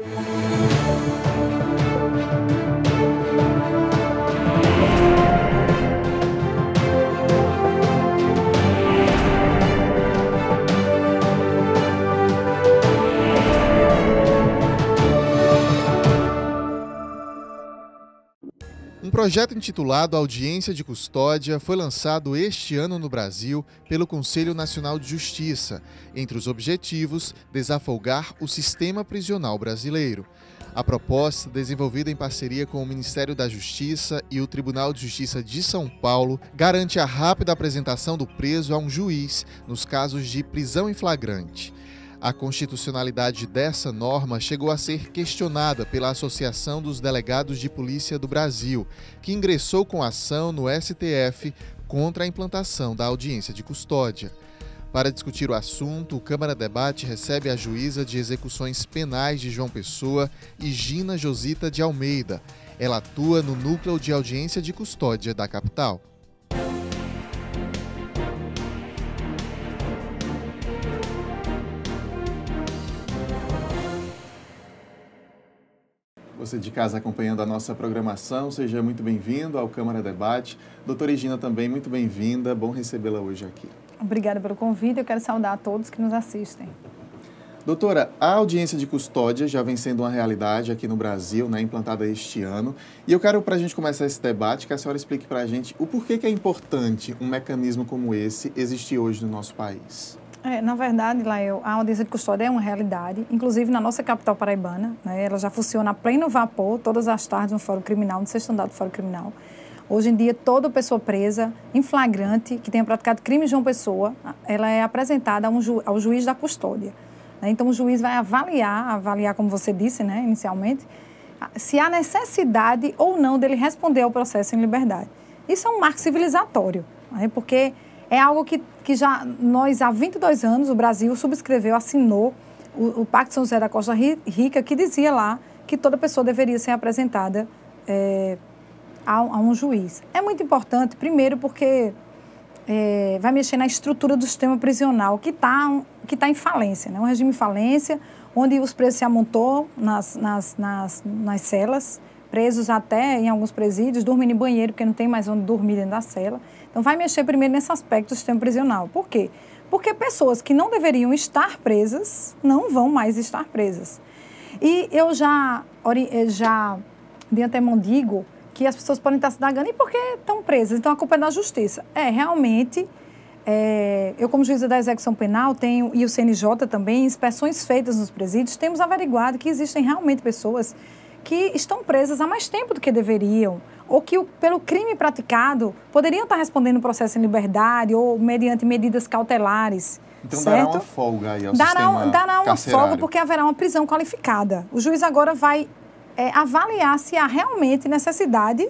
Um projeto intitulado Audiência de Custódia foi lançado este ano no Brasil pelo Conselho Nacional de Justiça. Entre os objetivos, desafolgar o sistema prisional brasileiro. A proposta, desenvolvida em parceria com o Ministério da Justiça e o Tribunal de Justiça de São Paulo, garante a rápida apresentação do preso a um juiz nos casos de prisão em flagrante. A constitucionalidade dessa norma chegou a ser questionada pela Associação dos Delegados de Polícia do Brasil, que ingressou com ação no STF contra a implantação da audiência de custódia. Para discutir o assunto, o Câmara Debate recebe a juíza de execuções penais de João Pessoa, Higina Josita de Almeida. Ela atua no Núcleo de Audiência de Custódia da capital. Você de casa acompanhando a nossa programação, seja muito bem-vindo ao Câmara Debate. Doutora Higina também, muito bem-vinda, bom recebê-la hoje aqui. Obrigada pelo convite, eu quero saudar a todos que nos assistem. Doutora, a audiência de custódia já vem sendo uma realidade aqui no Brasil, né, implantada este ano. E eu quero, para a gente começar esse debate, que a senhora explique para a gente o porquê que é importante um mecanismo como esse existir hoje no nosso país. Na verdade, Lael, a audiência de custódia é uma realidade, inclusive na nossa capital paraibana, né, ela já funciona a pleno vapor, todas as tardes no Fórum Criminal, no sexto andar do Fórum Criminal. Hoje em dia, toda pessoa presa, em flagrante, que tenha praticado crime de João Pessoa, ela é apresentada ao juiz da custódia. Né? Então, o juiz vai avaliar, como você disse, né, inicialmente, se há necessidade ou não dele responder ao processo em liberdade. Isso é um marco civilizatório, né, porque é algo que já nós, há 22 anos, o Brasil subscreveu, assinou o Pacto de São José da Costa Rica, que dizia lá que toda pessoa deveria ser apresentada a um juiz. É muito importante, primeiro, porque vai mexer na estrutura do sistema prisional, que tá em falência, né? Um regime em falência, onde os presos se amontoam nas celas, presos até em alguns presídios, dormindo em banheiro, porque não tem mais onde dormir dentro da cela. Então, vai mexer primeiro nesse aspecto do sistema prisional. Por quê? Porque pessoas que não deveriam estar presas não vão mais estar presas. E eu já de antemão digo que as pessoas podem estar se indagando, e por que estão presas? Então, a culpa é da justiça. Realmente, eu como juíza da execução penal tenho, e o CNJ também, inspeções feitas nos presídios, temos averiguado que existem realmente pessoas que estão presas há mais tempo do que deveriam, ou que, pelo crime praticado, poderiam estar respondendo o processo em liberdade ou mediante medidas cautelares. Então, certo? Dará uma folga aí ao sistema Dará uma carcerário. folga porque haverá uma prisão qualificada. O juiz agora vai avaliar se há realmente necessidade,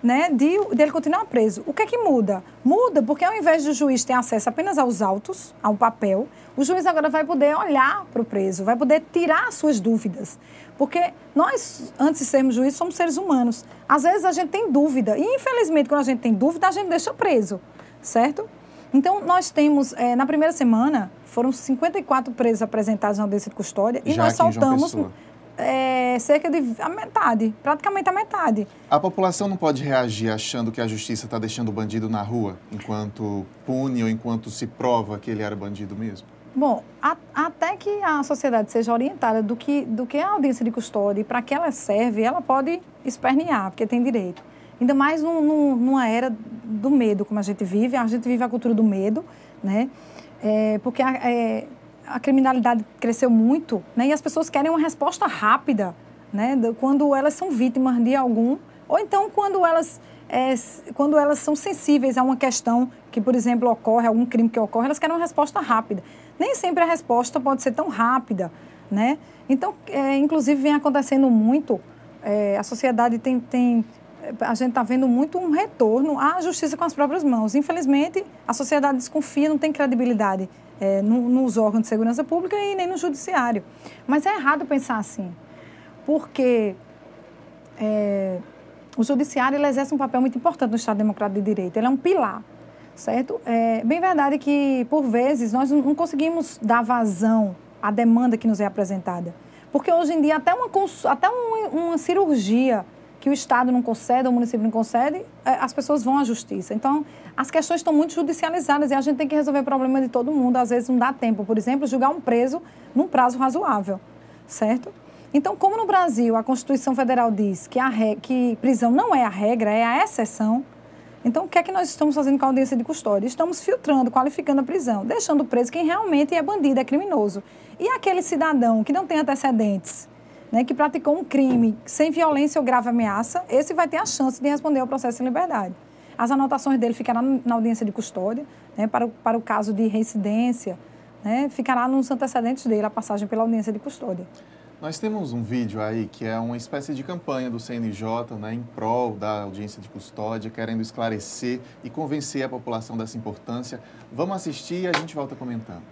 né, dele continuar preso. O que é que muda? Muda porque, ao invés do juiz ter acesso apenas aos autos, ao papel, o juiz agora vai poder olhar para o preso, vai poder tirar as suas dúvidas. Porque nós, antes de sermos juízes, somos seres humanos. Às vezes a gente tem dúvida e, infelizmente, quando a gente tem dúvida, a gente deixa preso, certo? Então, nós temos, na primeira semana, foram 54 presos apresentados na audiência de custódia e nós soltamos cerca de a metade, praticamente a metade. A população não pode reagir achando que a justiça está deixando o bandido na rua, enquanto pune ou enquanto se prova que ele era bandido mesmo? Bom, até que a sociedade seja orientada do que é a audiência de custódia e para que ela serve, ela pode espernear, porque tem direito. Ainda mais numa era do medo, como a gente vive a cultura do medo, né? Porque a criminalidade cresceu muito, né? E as pessoas querem uma resposta rápida, né? Quando elas são vítimas de algum, ou então quando elas são sensíveis a uma questão que, por exemplo, ocorre, algum crime que ocorre, elas querem uma resposta rápida. Nem sempre a resposta pode ser tão rápida, né? Então, inclusive, vem acontecendo muito, a sociedade a gente está vendo muito um retorno à justiça com as próprias mãos. Infelizmente, a sociedade desconfia, não tem credibilidade nos órgãos de segurança pública e nem no judiciário. Mas é errado pensar assim, porque o judiciário ele exerce um papel muito importante no Estado Democrático de Direito. Ele é um pilar, certo? É bem verdade que, por vezes, nós não conseguimos dar vazão à demanda que nos é apresentada. Porque hoje em dia até uma cirurgia que o Estado não concede, o município não concede, as pessoas vão à justiça. Então, as questões estão muito judicializadas e a gente tem que resolver o problema de todo mundo. Às vezes não dá tempo, por exemplo, julgar um preso num prazo razoável, certo? Então, como no Brasil a Constituição Federal diz que prisão não é a regra, é a exceção, então o que é que nós estamos fazendo com a audiência de custódia? Estamos filtrando, qualificando a prisão, deixando preso quem realmente é bandido, é criminoso. E aquele cidadão que não tem antecedentes, né, que praticou um crime sem violência ou grave ameaça, esse vai ter a chance de responder ao processo em liberdade. As anotações dele ficarão na audiência de custódia, né, para o caso de reincidência, né, ficará nos antecedentes dele a passagem pela audiência de custódia. Nós temos um vídeo aí que é uma espécie de campanha do CNJ, né, em prol da audiência de custódia, querendo esclarecer e convencer a população dessa importância. Vamos assistir e a gente volta comentando.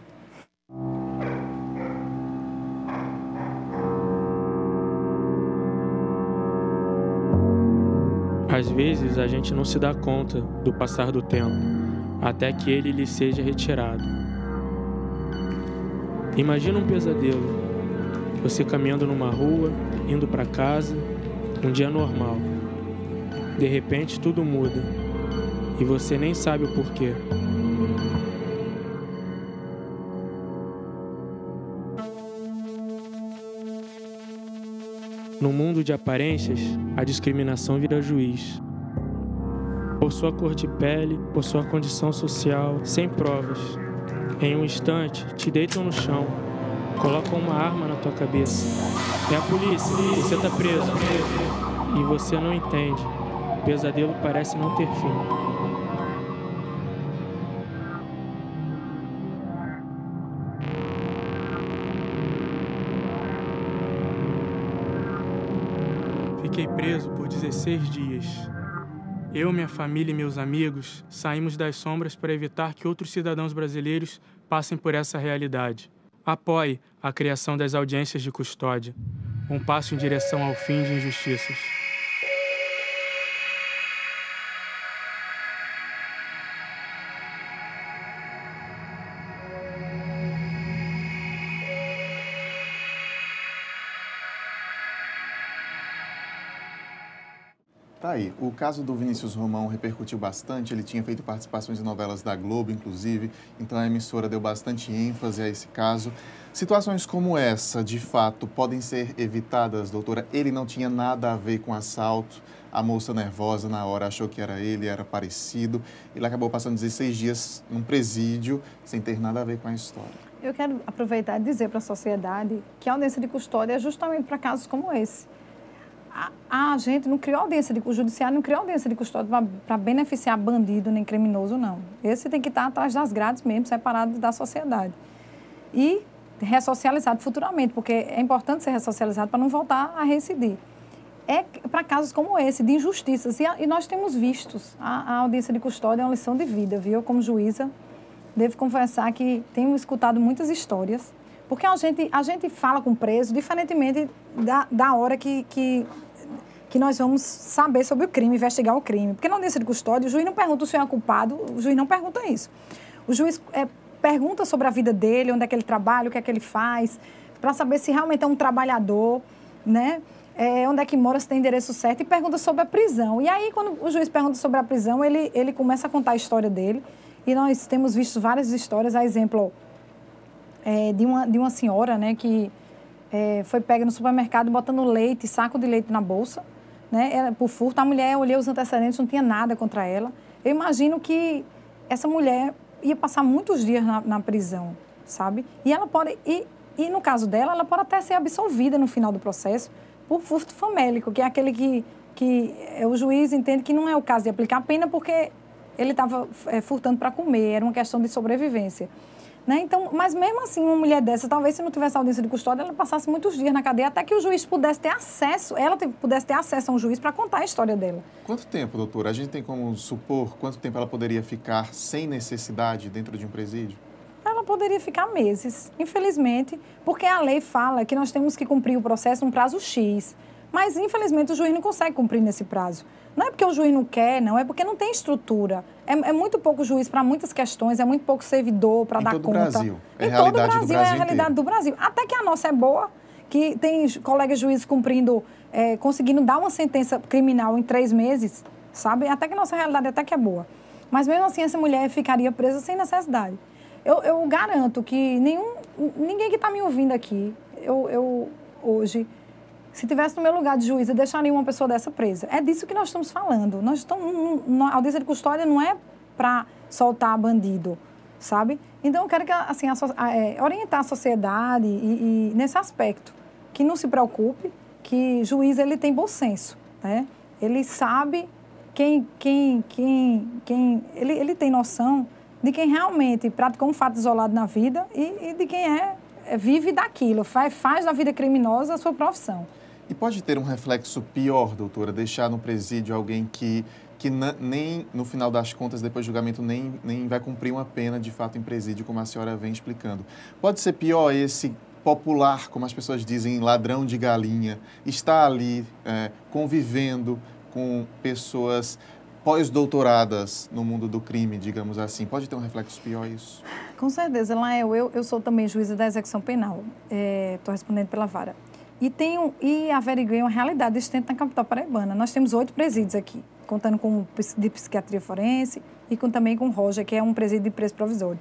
Às vezes, a gente não se dá conta do passar do tempo, até que ele lhe seja retirado. Imagina um pesadelo, você caminhando numa rua, indo para casa, um dia normal. De repente, tudo muda, e você nem sabe o porquê. No mundo de aparências, a discriminação vira juiz. Por sua cor de pele, por sua condição social, sem provas. Em um instante, te deitam no chão, colocam uma arma na tua cabeça. É a polícia, você tá preso. E você não entende. O pesadelo parece não ter fim. Fiquei preso por 16 dias. Eu, minha família e meus amigos saímos das sombras para evitar que outros cidadãos brasileiros passem por essa realidade. Apoie a criação das audiências de custódia, um passo em direção ao fim de injustiças. Tá aí, o caso do Vinícius Romão repercutiu bastante, ele tinha feito participações em novelas da Globo, inclusive, então a emissora deu bastante ênfase a esse caso. Situações como essa, de fato, podem ser evitadas, doutora? Ele não tinha nada a ver com assalto, a moça nervosa na hora achou que era ele, era parecido, ele acabou passando 16 dias num presídio sem ter nada a ver com a história. Eu quero aproveitar e dizer para a sociedade que a audiência de custódia é justamente para casos como esse. A gente não criou audiência o judiciário não criou audiência de custódia para beneficiar bandido nem criminoso, não. Esse tem que estar atrás das grades mesmo, separado da sociedade. E ressocializado futuramente, porque é importante ser ressocializado para não voltar a reincidir. É para casos como esse, de injustiças. E nós temos vistos. A audiência de custódia é uma lição de vida, viu? Eu, como juíza, devo confessar que tenho escutado muitas histórias, porque a gente fala com o preso, diferentemente da hora que nós vamos saber sobre o crime, investigar o crime. Porque na audiência de custódia, o juiz não pergunta se é culpado, o juiz não pergunta isso. O juiz pergunta sobre a vida dele, onde é que ele trabalha, o que é que ele faz, para saber se realmente é um trabalhador, né? Onde é que mora, se tem endereço certo, e pergunta sobre a prisão. E aí, quando o juiz pergunta sobre a prisão, ele começa a contar a história dele. E nós temos visto várias histórias, a exemplo de uma senhora, né, que foi pega no supermercado botando leite, saco de leite na bolsa, né, por furto. A mulher, eu olhei os antecedentes, não tinha nada contra ela. Eu imagino que essa mulher ia passar muitos dias na prisão, sabe? E ela pode, e no caso dela, ela pode até ser absolvida no final do processo por furto famélico, que é aquele que o juiz entende que não é o caso de aplicar a pena porque ele estava furtando para comer, era uma questão de sobrevivência. Né? Então, mas mesmo assim, uma mulher dessa, talvez se não tivesse audiência de custódia, ela passasse muitos dias na cadeia até que o juiz pudesse ter acesso, pudesse ter acesso a um juiz para contar a história dela. Quanto tempo, doutora? A gente tem como supor quanto tempo ela poderia ficar sem necessidade dentro de um presídio? Ela poderia ficar meses, infelizmente, porque a lei fala que nós temos que cumprir o processo num prazo X. Mas, infelizmente, o juiz não consegue cumprir nesse prazo. Não é porque o juiz não quer, não, é porque não tem estrutura. É muito pouco juiz para muitas questões, é muito pouco servidor para dar conta. Em todo o Brasil. É a realidade do Brasil. Até que a nossa é boa, que tem colegas juízes cumprindo, conseguindo dar uma sentença criminal em 3 meses, sabe? Até que a nossa realidade até que é boa. Mas mesmo assim, essa mulher ficaria presa sem necessidade. Eu garanto que ninguém que está me ouvindo aqui, hoje, se tivesse no meu lugar de juíza, deixaria uma pessoa dessa presa. É disso que nós estamos falando. A audiência de custódia não é para soltar bandido, sabe? Então, eu quero que, assim, orientar a sociedade e nesse aspecto, que não se preocupe, que juiz ele tem bom senso, né? Ele sabe ele tem noção de quem realmente praticou um fato isolado na vida e de quem vive daquilo, faz da vida criminosa a sua profissão. E pode ter um reflexo pior, doutora, deixar no presídio alguém que nem, no final das contas, depois do julgamento, nem vai cumprir uma pena de fato em presídio, como a senhora vem explicando. Pode ser pior esse popular, como as pessoas dizem, ladrão de galinha, está ali convivendo com pessoas pós-doutoradas no mundo do crime, digamos assim. Pode ter um reflexo pior isso? Com certeza, Lael. Eu sou também juíza da execução penal. Estou respondendo pela vara. E averiguei uma realidade existente na capital paraibana. Nós temos 8 presídios aqui, contando com de psiquiatria forense e também com o Roger, que é um presídio de preso provisório.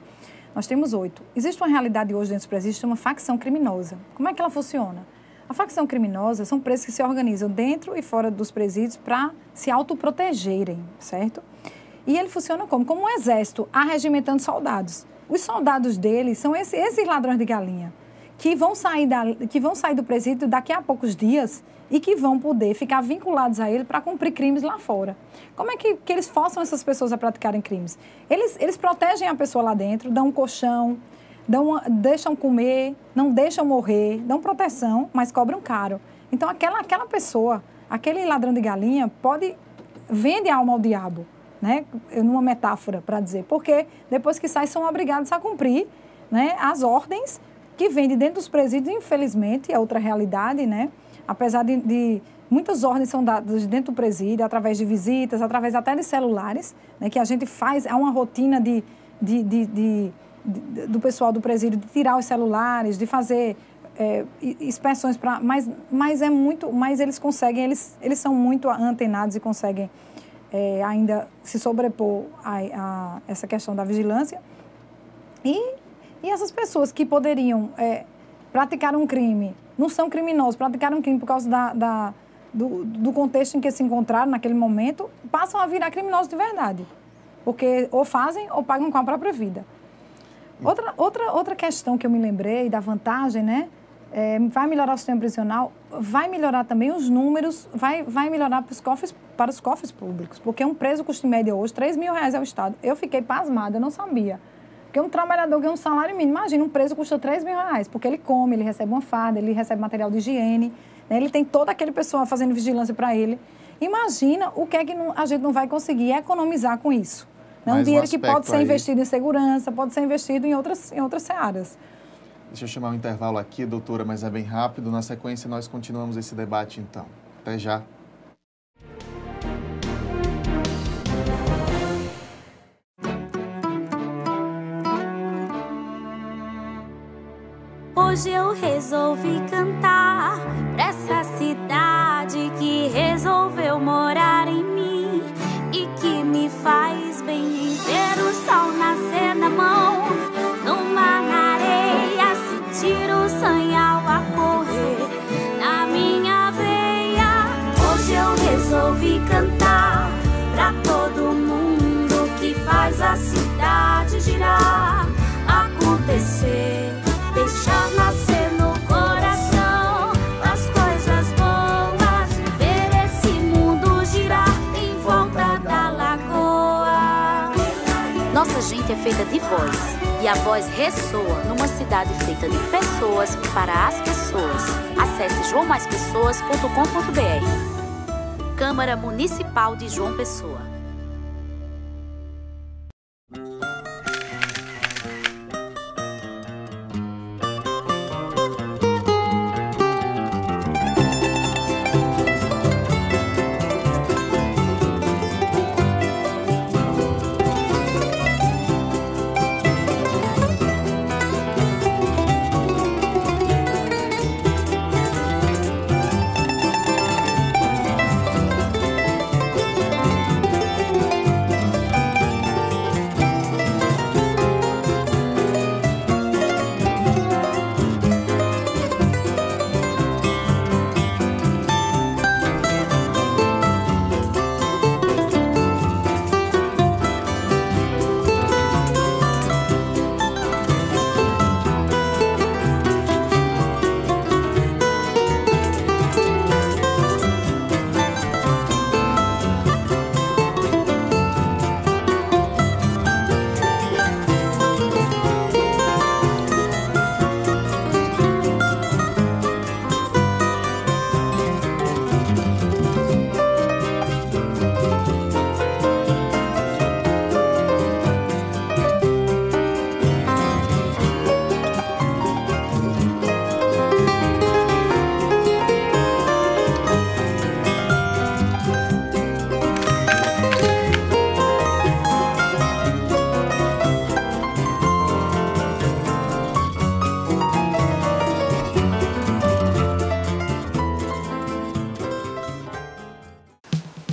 Nós temos 8. Existe uma realidade hoje dentro dos presídios, uma facção criminosa. Como é que ela funciona? A facção criminosa são presos que se organizam dentro e fora dos presídios para se autoprotegerem, certo? E ele funciona como? Como um exército arregimentando soldados. Os soldados deles são esses ladrões de galinha, que vão sair do presídio daqui a poucos dias e que vão poder ficar vinculados a ele para cumprir crimes lá fora. Como é que eles forçam essas pessoas a praticarem crimes? Eles protegem a pessoa lá dentro, dão um colchão, deixam comer, não deixam morrer, dão proteção, mas cobram caro. Então, aquela pessoa, aquele ladrão de galinha, vende a alma ao diabo, né? Numa metáfora para dizer, porque depois que sai são obrigados a cumprir, né, as ordens que vêm de dentro dos presídios, infelizmente, é outra realidade, né? Apesar de muitas ordens são dadas dentro do presídio, através de visitas, através até de celulares, né, que a gente faz, há uma rotina do pessoal do presídio de tirar os celulares, de fazer inspeções para, mas eles conseguem, eles são muito antenados e conseguem ainda se sobrepor a essa questão da vigilância. E essas pessoas que poderiam praticar um crime, não são criminosos, praticaram um crime por causa do contexto em que se encontraram naquele momento, passam a virar criminosos de verdade, porque ou fazem ou pagam com a própria vida. Outra questão que eu me lembrei da vantagem, né? Vai melhorar o sistema prisional, vai melhorar também os números, vai melhorar para os cofres públicos, porque um preso custa em média hoje R$3.000 ao Estado. Eu fiquei pasmada, eu não sabia. Porque um trabalhador ganha um salário mínimo. Imagina, um preso custa R$3.000, porque ele come, ele recebe uma farda, ele recebe material de higiene, né? Ele tem todo aquele pessoal fazendo vigilância para ele. Imagina o que é que a gente não vai conseguir economizar com isso. É um dinheiro que pode ser investido em segurança, pode ser investido em outras searas. Deixa eu chamar um intervalo aqui, doutora, mas é bem rápido. Na sequência, nós continuamos esse debate, então. Até já. Hoje eu resolvi cantar pra essa cidade que resolveu morar em mim e que me faz bem ver o sol nascer na mão, no mar, na areia, sentir o sanhal a correr na minha veia. Hoje eu resolvi cantar pra todo mundo que faz a cidade girar, acontecer, deixar nascer no coração as coisas boas, ver esse mundo girar em volta da lagoa. Nossa gente é feita de voz e a voz ressoa numa cidade feita de pessoas para as pessoas. Acesse joamaspessoas.com.br. Câmara Municipal de João Pessoa.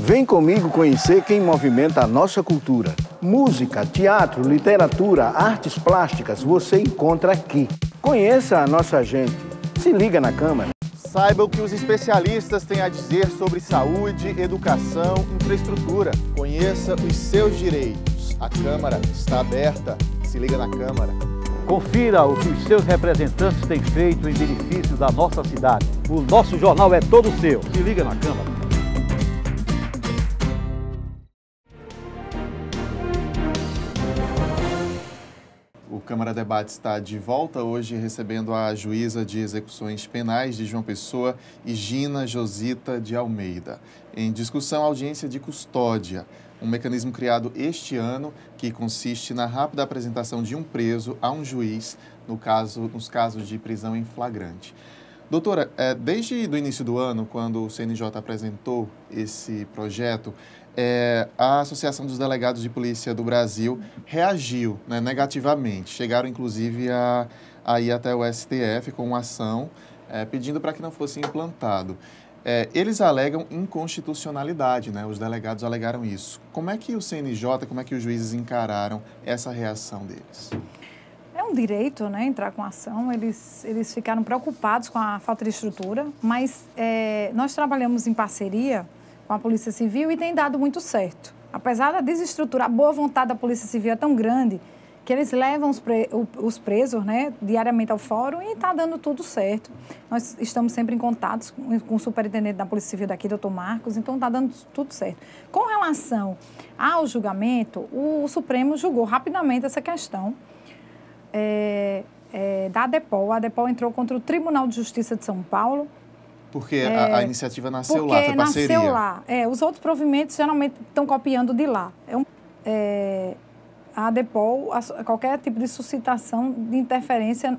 Vem comigo conhecer quem movimenta a nossa cultura. Música, teatro, literatura, artes plásticas, você encontra aqui. Conheça a nossa gente. Se liga na Câmara. Saiba o que os especialistas têm a dizer sobre saúde, educação, infraestrutura. Conheça os seus direitos. A Câmara está aberta. Se liga na Câmara. Confira o que os seus representantes têm feito em benefício da nossa cidade. O nosso jornal é todo seu. Se liga na Câmara. O Câmara Debate está de volta hoje recebendo a juíza de execuções penais de João Pessoa, Gina Josita de Almeida. Em discussão, a audiência de custódia, um mecanismo criado este ano que consiste na rápida apresentação de um preso a um juiz nos casos de prisão em flagrante. Doutora, desde o início do ano, quando o CNJ apresentou esse projeto, a Associação dos Delegados de Polícia do Brasil reagiu, né, negativamente. Chegaram, inclusive, a ir até o STF com uma ação pedindo para que não fosse implantado. Eles alegam inconstitucionalidade, né? Os delegados alegaram isso. Como é que o CNJ, como é que os juízes encararam essa reação deles? É um direito, né, entrar com ação. Eles ficaram preocupados com a falta de estrutura, mas nós trabalhamos em parceria com a Polícia Civil e tem dado muito certo. Apesar da desestrutura, a boa vontade da Polícia Civil é tão grande que eles levam os presos, né, diariamente ao fórum e está dando tudo certo. Nós estamos sempre em contato com o superintendente da Polícia Civil daqui, doutor Marcos, então está dando tudo certo. Com relação ao julgamento, o Supremo julgou rapidamente essa questão da ADEPOL. A ADEPOL entrou contra o Tribunal de Justiça de São Paulo. Porque a iniciativa nasceu lá, foi parceria. Nasceu lá. Os outros provimentos geralmente estão copiando de lá. A ADEPOL, qualquer tipo de suscitação de interferência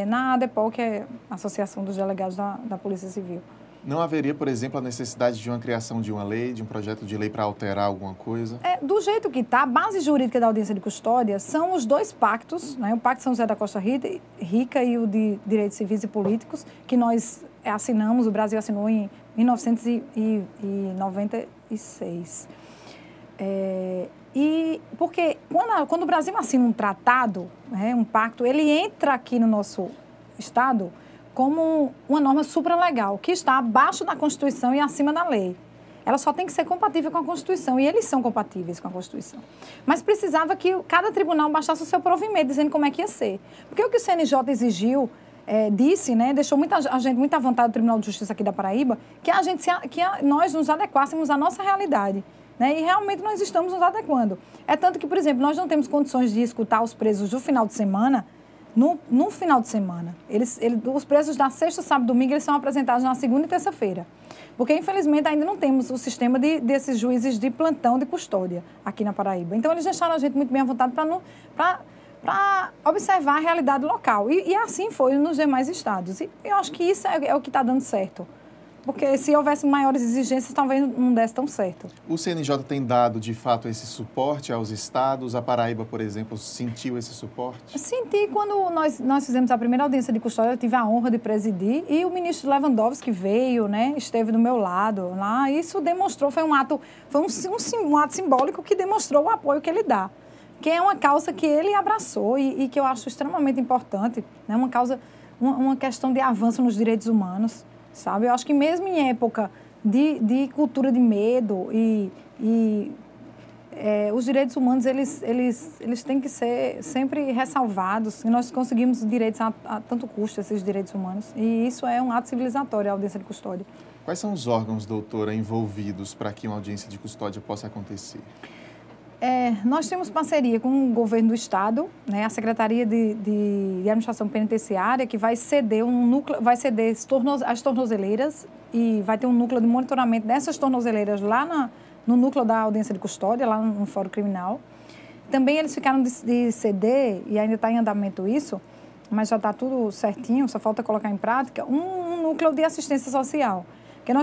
na ADEPOL, que é a Associação dos Delegados da Polícia Civil. Não haveria, por exemplo, a necessidade de uma criação de uma lei, de um projeto de lei para alterar alguma coisa? Do jeito que está, a base jurídica da audiência de custódia são os dois pactos, né? O Pacto São José da Costa Rica e o de Direitos Civis e Políticos, que nós assinamos, o Brasil assinou em 1996. Porque quando o Brasil assina um tratado, um pacto, ele entra aqui no nosso Estado como uma norma supralegal, que está abaixo da Constituição e acima da lei. Ela só tem que ser compatível com a Constituição, e eles são compatíveis com a Constituição. Mas precisava que cada tribunal baixasse o seu provimento, dizendo como é que ia ser. Porque o que o CNJ exigiu, disse, né, deixou a gente muito à vontade do Tribunal de Justiça aqui da Paraíba, que nós nos adequássemos à nossa realidade. Né? E realmente nós estamos nos adequando. Tanto que, por exemplo, nós não temos condições de escutar os presos do final de semana, no final de semana. Os presos da sexta, sábado e domingo, eles são apresentados na segunda e terça-feira. Porque, infelizmente, ainda não temos o sistema desses juízes de plantão de custódia aqui na Paraíba. Então, eles deixaram a gente muito bem à vontade para observar a realidade local. E assim foi nos demais estados. E eu acho que isso é o que está dando certo. Porque se houvesse maiores exigências, talvez não desse tão certo. O CNJ tem dado, de fato, esse suporte aos estados? A Paraíba, por exemplo, sentiu esse suporte? Senti quando nós fizemos a primeira audiência de custódia, eu tive a honra de presidir, e o ministro Lewandowski veio, né, esteve do meu lado lá. Isso demonstrou, foi um ato simbólico que demonstrou o apoio que ele dá. Que é uma causa que ele abraçou e que eu acho extremamente importante, né, uma questão de avanço nos direitos humanos. Sabe? Eu acho que mesmo em época de cultura de medo os direitos humanos, eles têm que ser sempre ressalvados, e nós conseguimos direitos a tanto custo, esses direitos humanos, e isso é um ato civilizatório, a audiência de custódia. Quais são os órgãos, doutora, envolvidos para que uma audiência de custódia possa acontecer? Nós temos parceria com o governo do Estado, né, a Secretaria de Administração Penitenciária, que vai ceder as tornozeleiras, e vai ter um núcleo de monitoramento dessas tornozeleiras lá no núcleo da audiência de custódia, lá no Fórum Criminal. Também eles ficaram de ceder, e ainda está em andamento isso, mas já está tudo certinho, só falta colocar em prática, um núcleo de assistência social. Porque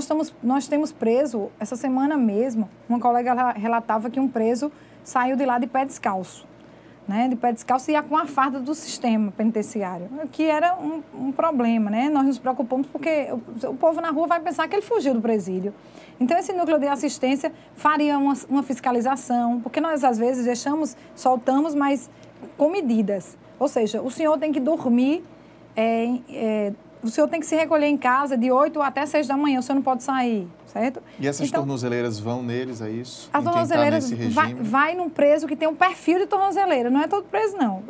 nós temos preso, essa semana mesmo, uma colega relatava que um preso saiu de lá de pé descalço. né, de pé descalço e com a farda do sistema penitenciário, que era um problema, né? Nós nos preocupamos porque o povo na rua vai pensar que ele fugiu do presídio. Então, esse núcleo de assistência faria uma fiscalização, porque nós, às vezes, soltamos, mas com medidas. Ou seja, o senhor tem que dormir, o senhor tem que se recolher em casa de 8 até 6 da manhã, o senhor não pode sair, certo? E essas tornozeleiras vão neles, é isso? As tornozeleiras vai num preso que tem um perfil de tornozeleira, não é todo preso, não.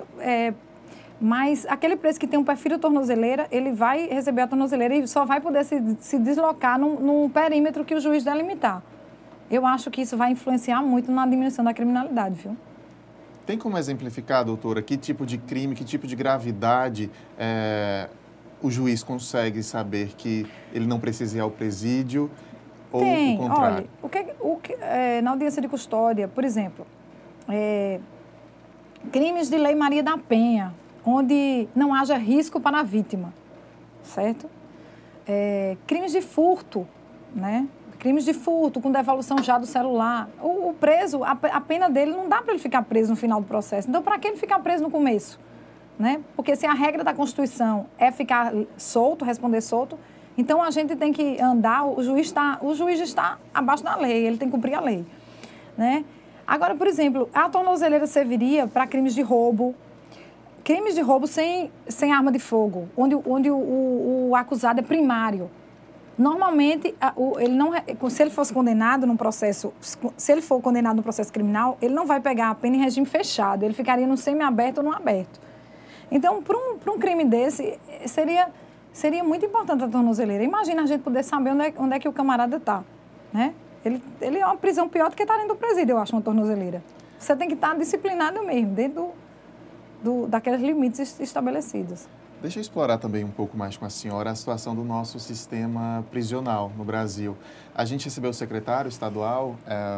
Mas aquele preso que tem um perfil de tornozeleira, ele vai receber a tornozeleira e só vai poder se deslocar num perímetro que o juiz delimitar. Eu acho que isso vai influenciar muito na diminuição da criminalidade, viu? Tem como exemplificar, doutora, que tipo de crime, que tipo de gravidade o juiz consegue saber que ele não precisa ir ao presídio ou o contrário? Olha, na audiência de custódia, por exemplo, crimes de Lei Maria da Penha, onde não haja risco para a vítima, certo? Crimes de furto, né? Crimes de furto com devolução já do celular. O preso, a pena dele não dá para ele ficar preso no final do processo. Então, para que ele ficar preso no começo? Né? Porque se a regra da Constituição é ficar solto, responder solto, então a gente tem que andar, o juiz está abaixo da lei, ele tem que cumprir a lei, né? Agora, por exemplo, a tornozeleira serviria para crimes de roubo sem arma de fogo, onde o acusado é primário. Normalmente, se ele fosse condenado num processo, se ele for condenado num processo criminal, ele não vai pegar a pena em regime fechado, ele ficaria no semiaberto ou no aberto. Então, para um crime desse, seria muito importante a tornozeleira. Imagina a gente poder saber onde é que o camarada está, né? Ele é uma prisão pior do que estar dentro do presídio, eu acho, uma tornozeleira. Você tem que estar disciplinado mesmo, dentro daqueles limites estabelecidos. Deixa eu explorar também um pouco mais com a senhora a situação do nosso sistema prisional no Brasil. A gente recebeu o secretário estadual,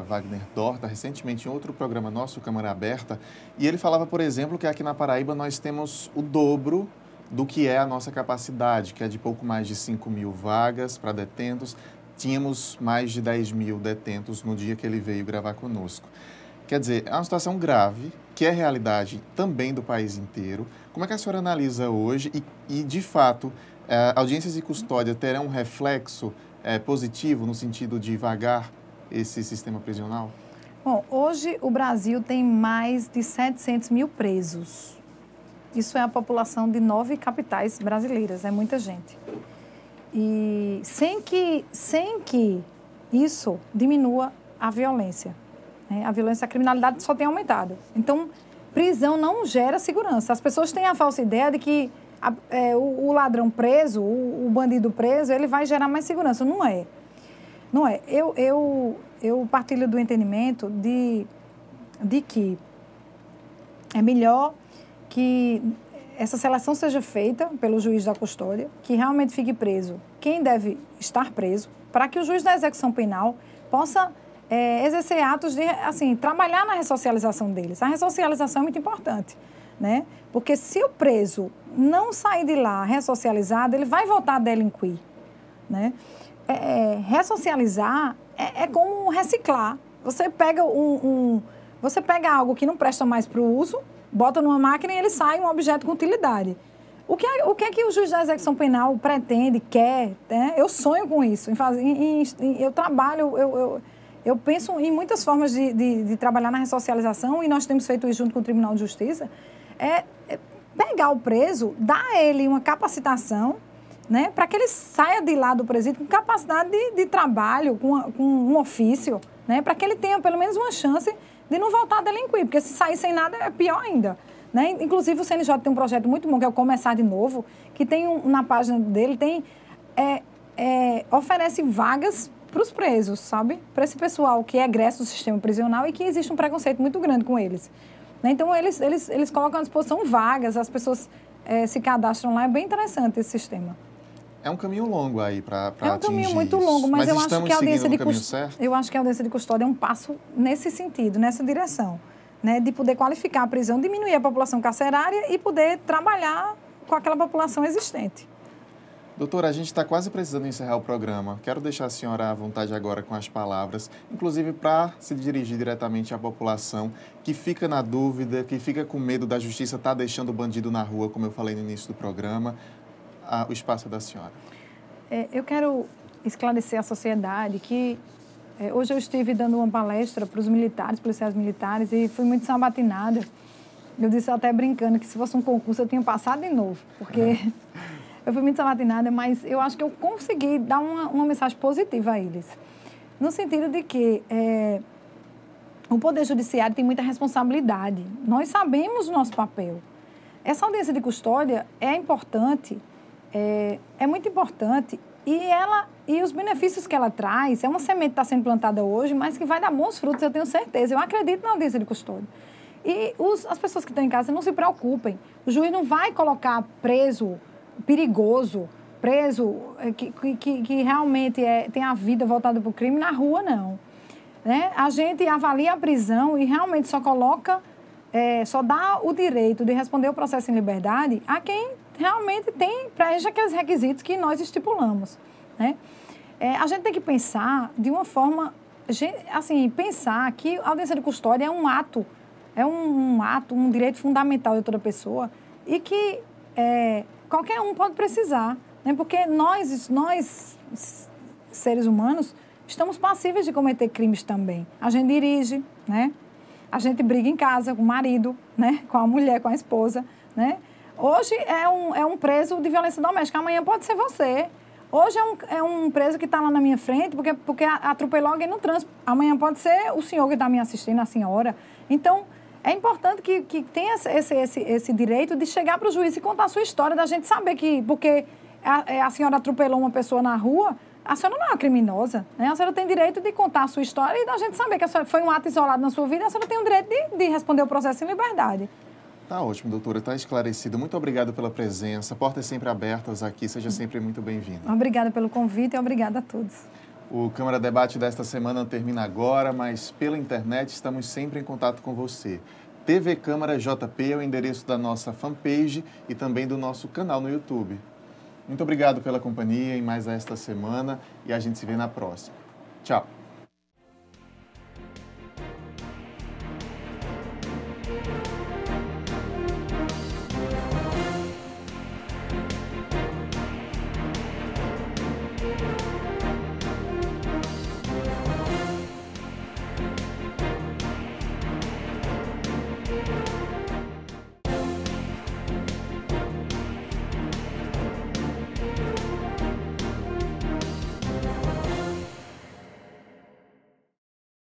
Wagner Dorta, recentemente em outro programa nosso, Câmara Aberta, e ele falava, por exemplo, que aqui na Paraíba nós temos o dobro do que é a nossa capacidade, que é de pouco mais de 5.000 vagas para detentos. Tínhamos mais de 10.000 detentos no dia que ele veio gravar conosco. Quer dizer, é uma situação grave, que é realidade também do país inteiro. Como é que a senhora analisa hoje e de fato, audiências de custódia terão um reflexo positivo no sentido de vagar esse sistema prisional? Bom, hoje o Brasil tem mais de 700 mil presos. Isso é a população de 9 capitais brasileiras, é muita gente. E sem que isso diminua a violência. A violência, a criminalidade só tem aumentado. Então, prisão não gera segurança. As pessoas têm a falsa ideia de que o ladrão preso, o bandido preso, ele vai gerar mais segurança. Não é. Não é. Eu partilho do entendimento de que é melhor que essa seleção seja feita pelo juiz da custódia, que realmente fique preso quem deve estar preso, para que o juiz da execução penal possa exercer atos de, assim, trabalhar na ressocialização deles. A ressocialização é muito importante, né? Porque se o preso não sair de lá ressocializado, ele vai voltar a delinquir, né? Ressocializar é como reciclar. Você pega você pega algo que não presta mais para o uso, bota numa máquina e ele sai um objeto com utilidade. O que é que o juiz da execução penal pretende, quer, né? Eu sonho com isso. Eu trabalho, eu penso em muitas formas de trabalhar na ressocialização, e nós temos feito isso junto com o Tribunal de Justiça, pegar o preso, dar a ele uma capacitação, né, para que ele saia de lá do presídio com capacidade de trabalho, com um ofício, né, para que ele tenha pelo menos uma chance de não voltar a delinquir, porque se sair sem nada é pior ainda. Né? Inclusive o CNJ tem um projeto muito bom, que é o Começar de Novo, que tem na página dele, oferece vagas para os presos, sabe? Para esse pessoal que é egresso do sistema prisional e que existe um preconceito muito grande com eles. Né? Então, eles colocam à disposição vagas, as pessoas se cadastram lá, é bem interessante esse sistema. É um caminho longo aí para atingir isso. É um caminho muito longo, mas eu acho que a audiência de custódia é um passo nesse sentido, nessa direção, né? De poder qualificar a prisão, diminuir a população carcerária e poder trabalhar com aquela população existente. Doutora, a gente está quase precisando encerrar o programa. Quero deixar a senhora à vontade agora com as palavras, inclusive para se dirigir diretamente à população que fica na dúvida, que fica com medo da justiça estar deixando o bandido na rua, como eu falei no início do programa. O espaço é da senhora. Eu quero esclarecer à sociedade que hoje eu estive dando uma palestra para os militares, policiais militares, e fui muito sabatinada. Eu disse até brincando que se fosse um concurso eu tinha passado de novo, porque... Eu fui muito sabatinada, mas eu acho que eu consegui dar uma mensagem positiva a eles. No sentido de que o Poder Judiciário tem muita responsabilidade. Nós sabemos o nosso papel. Essa audiência de custódia é importante, é muito importante, e os benefícios que ela traz, é uma semente que está sendo plantada hoje, mas que vai dar bons frutos, eu tenho certeza. Eu acredito na audiência de custódia. E as pessoas que estão em casa não se preocupem. O juiz não vai colocar preso, perigoso, preso, que realmente tem a vida voltada para o crime na rua, não. Né? A gente avalia a prisão e realmente só coloca, só dá o direito de responder o processo em liberdade a quem realmente tem preenche aqueles requisitos que nós estipulamos. Né? A gente tem que pensar de uma forma, assim, pensar que a audiência de custódia é um ato, um direito fundamental de toda pessoa e que qualquer um pode precisar, né? Porque nós, seres humanos, estamos passíveis de cometer crimes também. A gente dirige, né? A gente briga em casa com o marido, né? Com a mulher, com a esposa, né? Hoje é um preso de violência doméstica, amanhã pode ser você. Hoje é um preso que está lá na minha frente porque atropelou alguém no trânsito. Amanhã pode ser o senhor que está me assistindo, a senhora. Então, é importante que tenha esse direito de chegar para o juiz e contar a sua história, da gente saber que, porque a senhora atropelou uma pessoa na rua, a senhora não é uma criminosa, né? A senhora tem direito de contar a sua história e da gente saber que foi um ato isolado na sua vida, a senhora tem o direito de responder o processo em liberdade. Tá ótimo, doutora, está esclarecido. Muito obrigado pela presença, portas sempre abertas aqui, seja sempre muito bem-vinda. Obrigada pelo convite e obrigada a todos. O Câmara Debate desta semana termina agora, mas pela internet estamos sempre em contato com você. TV Câmara JP é o endereço da nossa fanpage e também do nosso canal no YouTube. Muito obrigado pela companhia em mais esta semana e a gente se vê na próxima. Tchau!